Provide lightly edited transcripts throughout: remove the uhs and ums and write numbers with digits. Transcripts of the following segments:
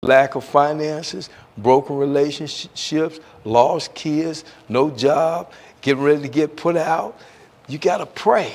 lack of finances, broken relationships, lost kids, no job, getting ready to get put out, you got to pray.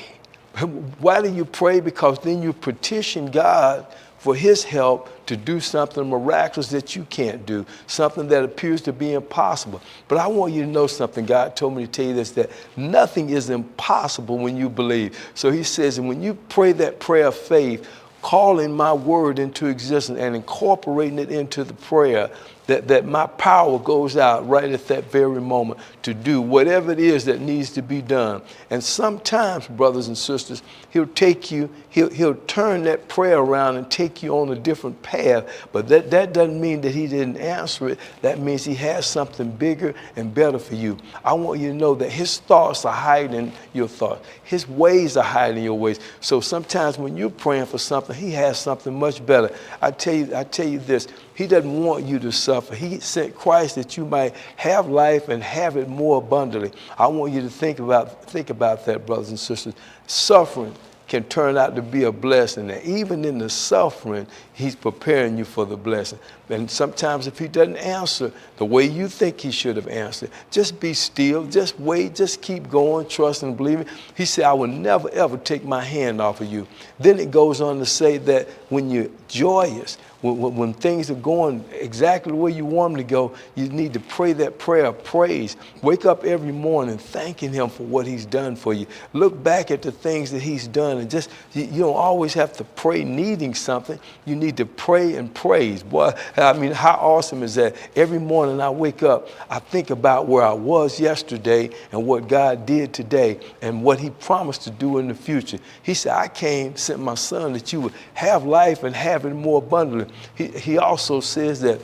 Why do you pray? Because then you petition God for his help to do something miraculous that you can't do, something that appears to be impossible. But I want you to know something. God told me to tell you this, that nothing is impossible when you believe. So he says, and when you pray that prayer of faith, calling my word into existence and incorporating it into the prayer, that my power goes out right at that very moment to do whatever it is that needs to be done. And sometimes, brothers and sisters, he'll take you, he'll turn that prayer around and take you on a different path. But that doesn't mean that he didn't answer it. That means he has something bigger and better for you. I want you to know that his thoughts are higher than your thoughts. His ways are higher than your ways. So sometimes when you're praying for something, he has something much better. I tell you this, he doesn't want you to suffer. He sent Christ that you might have life and have it more abundantly. I want you to think about that, brothers and sisters. Suffering can turn out to be a blessing. And even in the suffering, he's preparing you for the blessing. And sometimes if he doesn't answer the way you think he should have answered, just be still, just wait, just keep going, trust and believing. He said, I will never, ever take my hand off of you. Then it goes on to say that when you're joyous, when things are going exactly the way you want them to go, you need to pray that prayer of praise. Wake up every morning thanking him for what he's done for you. Look back at the things that he's done, and just, you don't always have to pray needing something. You need to pray and praise. Boy, I mean, how awesome is that? Every morning I wake up, I think about where I was yesterday and what God did today and what he promised to do in the future. He said, I sent my son that you would have life and have it more abundantly. He also says that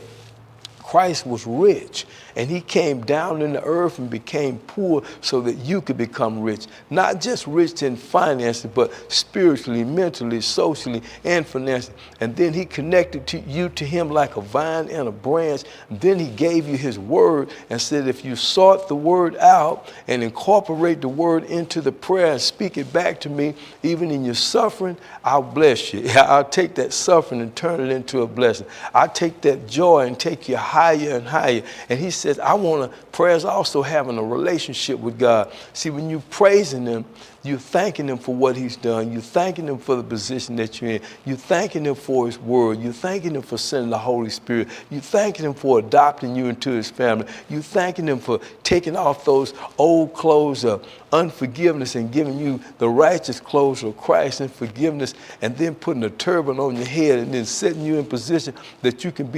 Christ was rich and he came down in the earth and became poor so that you could become rich. Not just rich in finances, but spiritually, mentally, socially, and financially. And then he connected you to him like a vine and a branch. And then he gave you his word and said, if you sought the word out and incorporate the word into the prayer and speak it back to me, even in your suffering, I'll bless you. I'll take that suffering and turn it into a blessing. I'll take that joy and take you higher and higher. And he says, prayer's also having a relationship with God. See, when you're praising him, you're thanking him for what he's done. You're thanking him for the position that you're in. You're thanking him for his word. You're thanking him for sending the Holy Spirit. You're thanking him for adopting you into his family. You're thanking him for taking off those old clothes of unforgiveness and giving you the righteous clothes of Christ and forgiveness, and then putting a turban on your head and then setting you in position that you can be